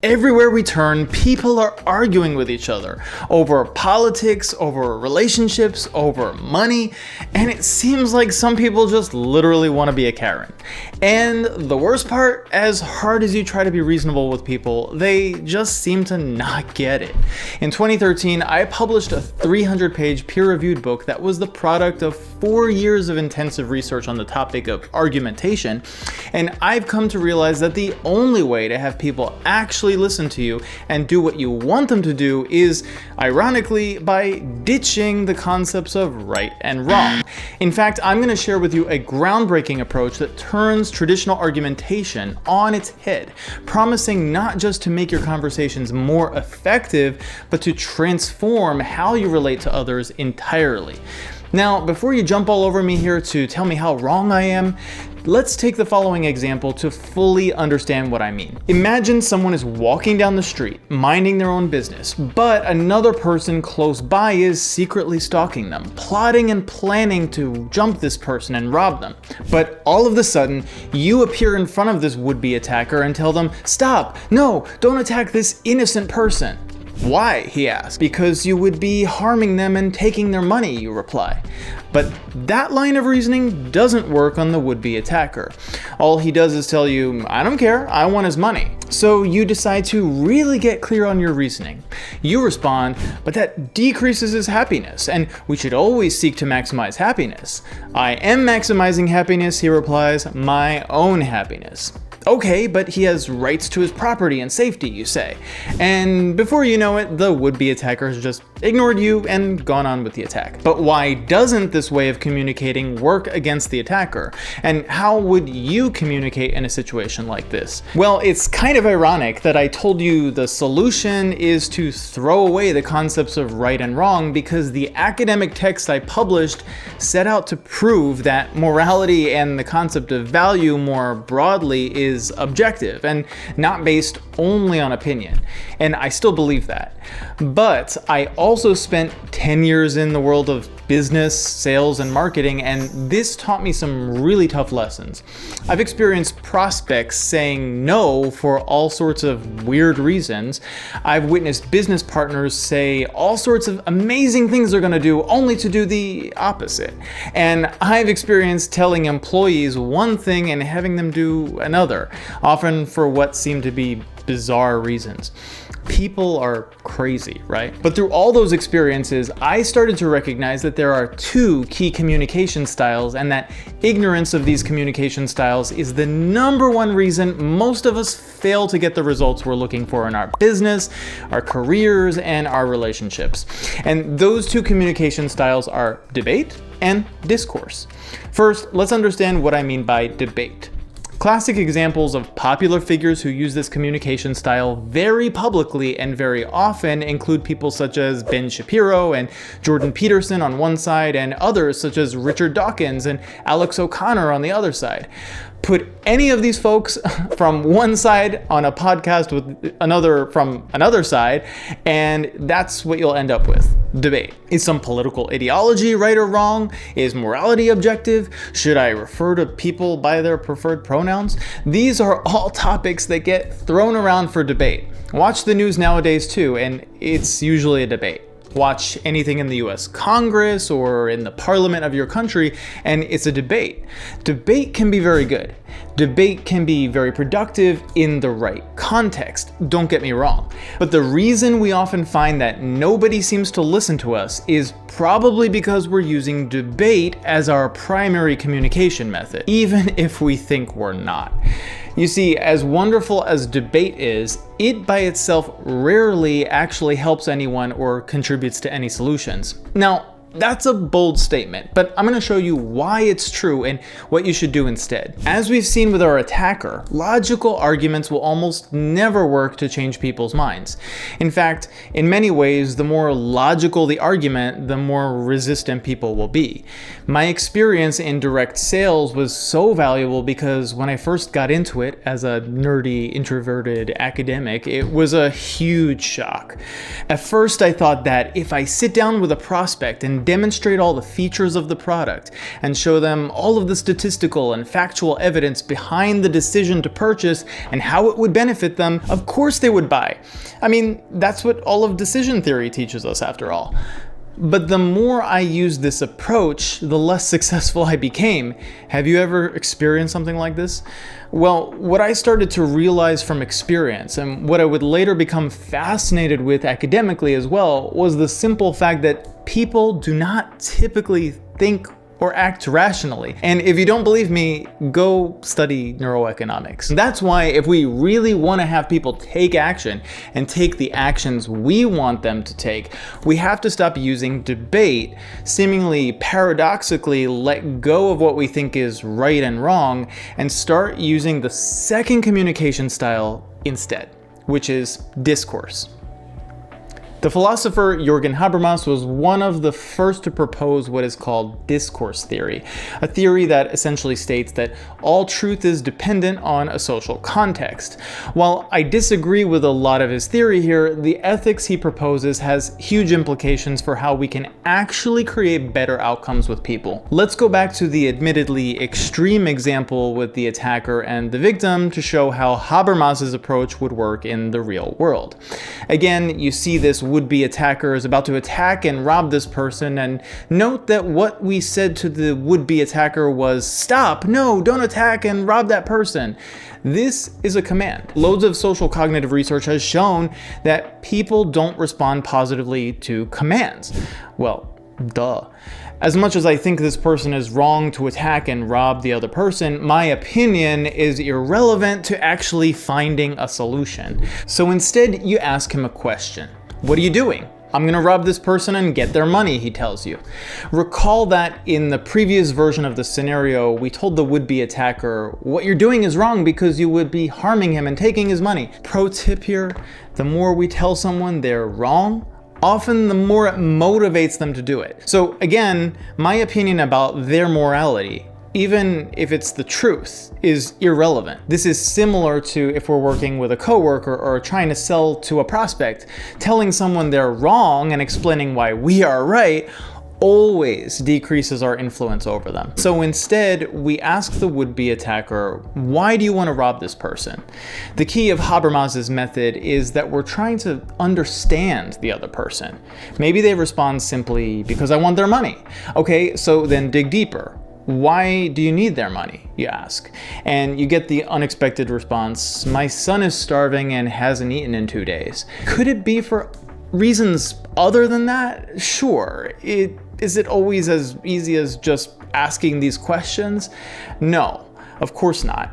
Everywhere we turn, people are arguing with each other over politics, over relationships, over money, and it seems like some people just literally want to be a Karen. And the worst part, as hard as you try to be reasonable with people, they just seem to not get it. In 2013, I published a 300-page peer-reviewed book that was the product of 4 years of intensive research on the topic of argumentation, and I've come to realize that the only way to have people actually listen to you and do what you want them to do is, ironically, by ditching the concepts of right and wrong. In fact, I'm going to share with you a groundbreaking approach that turns traditional argumentation on its head, promising not just to make your conversations more effective, but to transform how you relate to others entirely. Now, before you jump all over me here to tell me how wrong I am, let's take the following example to fully understand what I mean. Imagine someone is walking down the street, minding their own business, but another person close by is secretly stalking them, plotting and planning to jump this person and rob them. But all of a sudden, you appear in front of this would-be attacker and tell them, "Stop! No, don't attack this innocent person." "Why?" he asks. "Because you would be harming them and taking their money," you reply. But that line of reasoning doesn't work on the would-be attacker. All he does is tell you, "I don't care, I want his money." So you decide to really get clear on your reasoning. You respond, "But that decreases his happiness, and we should always seek to maximize happiness." "I am maximizing happiness," he replies, "my own happiness." "Okay, but he has rights to his property and safety," you say. And before you know it, the would-be attacker has just ignored you and gone on with the attack. But why doesn't this way of communicating work against the attacker? And how would you communicate in a situation like this? Well, it's kind of ironic that I told you the solution is to throw away the concepts of right and wrong, because the academic text I published set out to prove that morality and the concept of value more broadly is objective and not based only on opinion. And I still believe that. But I also spent 10 years in the world of business, sales, and marketing, and this taught me some really tough lessons. I've experienced prospects saying no for all sorts of weird reasons. I've witnessed business partners say all sorts of amazing things they're going to do only to do the opposite. And I've experienced telling employees one thing and having them do another, often for what seemed to be bizarre reasons. People are crazy, right? But through all those experiences, I started to recognize that there are two key communication styles, and that ignorance of these communication styles is the number one reason most of us fail to get the results we're looking for in our business, our careers, and our relationships. And those two communication styles are debate and discourse. First, let's understand what I mean by debate. Classic examples of popular figures who use this communication style very publicly and very often include people such as Ben Shapiro and Jordan Peterson on one side, and others such as Richard Dawkins and Alex O'Connor on the other side. Put any of these folks from one side on a podcast with another from another side, and that's what you'll end up with. Debate. Is some political ideology right or wrong? Is morality objective? Should I refer to people by their preferred pronouns? These are all topics that get thrown around for debate. Watch the news nowadays too, and it's usually a debate. Watch anything in the US Congress or in the parliament of your country, and it's a debate. Debate can be very good. Debate can be very productive in the right context, don't get me wrong. But the reason we often find that nobody seems to listen to us is probably because we're using debate as our primary communication method, even if we think we're not. You see, as wonderful as debate is, it by itself rarely actually helps anyone or contributes to any solutions. Now, that's a bold statement, but I'm going to show you why it's true and what you should do instead. As we've seen with our attacker, logical arguments will almost never work to change people's minds. In fact, in many ways, the more logical the argument, the more resistant people will be. My experience in direct sales was so valuable because when I first got into it as a nerdy, introverted academic, it was a huge shock. At first, I thought that if I sit down with a prospect and and demonstrate all the features of the product and show them all of the statistical and factual evidence behind the decision to purchase and how it would benefit them, of course they would buy. I mean, that's what all of decision theory teaches us after all. But the more I used this approach, the less successful I became. Have you ever experienced something like this? Well, what I started to realize from experience, and what I would later become fascinated with academically as well, was the simple fact that people do not typically think or act rationally. And if you don't believe me, go study neuroeconomics. That's why if we really want to have people take action and take the actions we want them to take, we have to stop using debate, seemingly paradoxically let go of what we think is right and wrong, and start using the second communication style instead, which is discourse. The philosopher Jürgen Habermas was one of the first to propose what is called discourse theory, a theory that essentially states that all truth is dependent on a social context. While I disagree with a lot of his theory here, the ethics he proposes has huge implications for how we can actually create better outcomes with people. Let's go back to the admittedly extreme example with the attacker and the victim to show how Habermas's approach would work in the real world. Again, you see this would-be attacker is about to attack and rob this person, and note that what we said to the would-be attacker was, "Stop, no, don't attack and rob that person." This is a command. Loads of social cognitive research has shown that people don't respond positively to commands. Well, duh. As much as I think this person is wrong to attack and rob the other person, my opinion is irrelevant to actually finding a solution. So instead, you ask him a question. What are you doing? I'm gonna rob this person and get their money, he tells you. Recall that in the previous version of the scenario, we told the would-be attacker, what you're doing is wrong because you would be harming him and taking his money. Pro tip here, the more we tell someone they're wrong, often the more it motivates them to do it. So again, my opinion about their morality, even if it's the truth, is irrelevant. This is similar to if we're working with a coworker or trying to sell to a prospect. Telling someone they're wrong and explaining why we are right always decreases our influence over them. So instead, we ask the would-be attacker, why do you want to rob this person? The key of Habermas's method is that we're trying to understand the other person. Maybe they respond simply, because I want their money. Okay, so then dig deeper. Why do you need their money, you ask? And you get the unexpected response, my son is starving and hasn't eaten in 2 days. Could it be for reasons other than that? Sure. Is it always as easy as just asking these questions? No, of course not.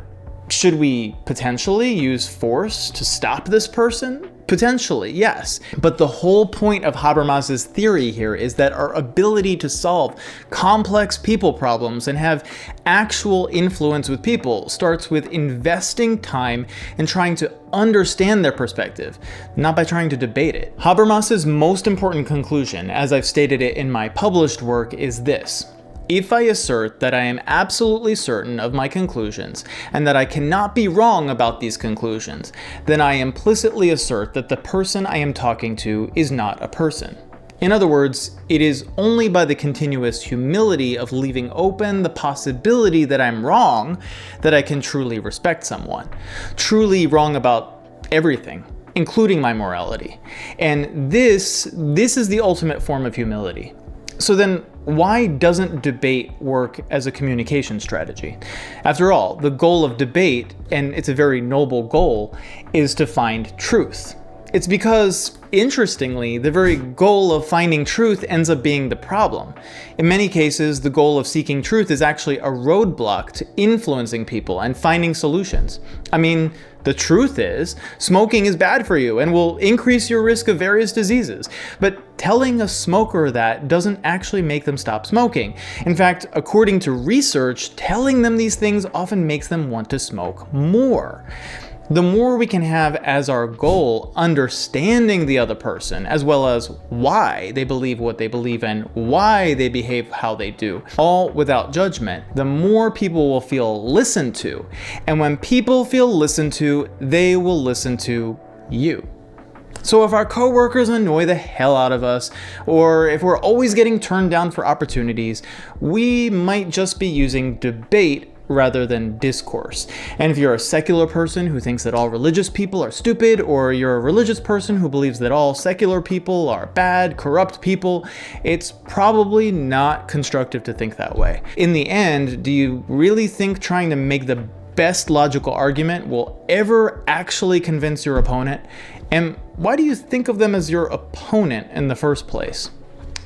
Should we potentially use force to stop this person? Potentially, yes. But the whole point of Habermas's theory here is that our ability to solve complex people problems and have actual influence with people starts with investing time and trying to understand their perspective, not by trying to debate it. Habermas's most important conclusion, as I've stated it in my published work, is this. If I assert that I am absolutely certain of my conclusions and that I cannot be wrong about these conclusions, then I implicitly assert that the person I am talking to is not a person. In other words, it is only by the continuous humility of leaving open the possibility that I'm wrong that I can truly respect someone. Truly wrong about everything, including my morality. And this is the ultimate form of humility. So then, why doesn't debate work as a communication strategy? After all, the goal of debate, and it's a very noble goal, is to find truth. It's because, interestingly, the very goal of finding truth ends up being the problem. In many cases, the goal of seeking truth is actually a roadblock to influencing people and finding solutions. I mean, the truth is, smoking is bad for you and will increase your risk of various diseases. But telling a smoker that doesn't actually make them stop smoking. In fact, according to research, telling them these things often makes them want to smoke more. The more we can have as our goal understanding the other person, as well as why they believe what they believe and why they behave how they do, all without judgment, the more people will feel listened to. And when people feel listened to, they will listen to you. So if our coworkers annoy the hell out of us, or if we're always getting turned down for opportunities, we might just be using debate rather than discourse. And if you're a secular person who thinks that all religious people are stupid, or you're a religious person who believes that all secular people are bad, corrupt people, it's probably not constructive to think that way. In the end, do you really think trying to make the best logical argument will ever actually convince your opponent? And why do you think of them as your opponent in the first place?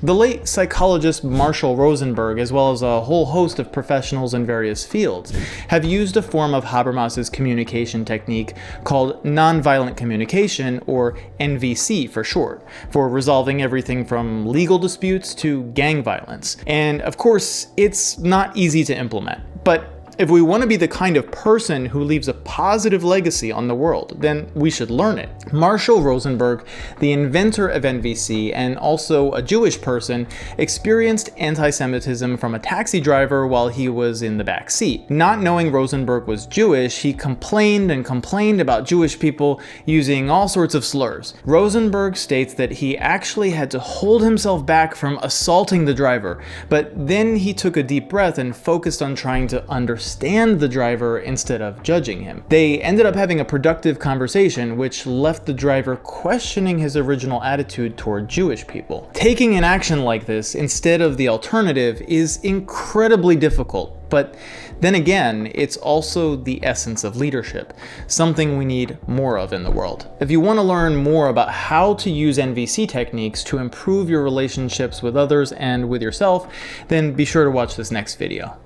The late psychologist Marshall Rosenberg, as well as a whole host of professionals in various fields, have used a form of Habermas's communication technique called nonviolent communication, or NVC for short, for resolving everything from legal disputes to gang violence. And of course, it's not easy to implement, but if we want to be the kind of person who leaves a positive legacy on the world, then we should learn it. Marshall Rosenberg, the inventor of NVC and also a Jewish person, experienced anti-Semitism from a taxi driver while he was in the back seat. Not knowing Rosenberg was Jewish, he complained and complained about Jewish people using all sorts of slurs. Rosenberg states that he actually had to hold himself back from assaulting the driver, but then he took a deep breath and focused on trying to understand the driver instead of judging him. They ended up having a productive conversation, which left the driver questioning his original attitude toward Jewish people. Taking an action like this instead of the alternative is incredibly difficult. But then again, it's also the essence of leadership, something we need more of in the world. If you want to learn more about how to use NVC techniques to improve your relationships with others and with yourself, then be sure to watch this next video.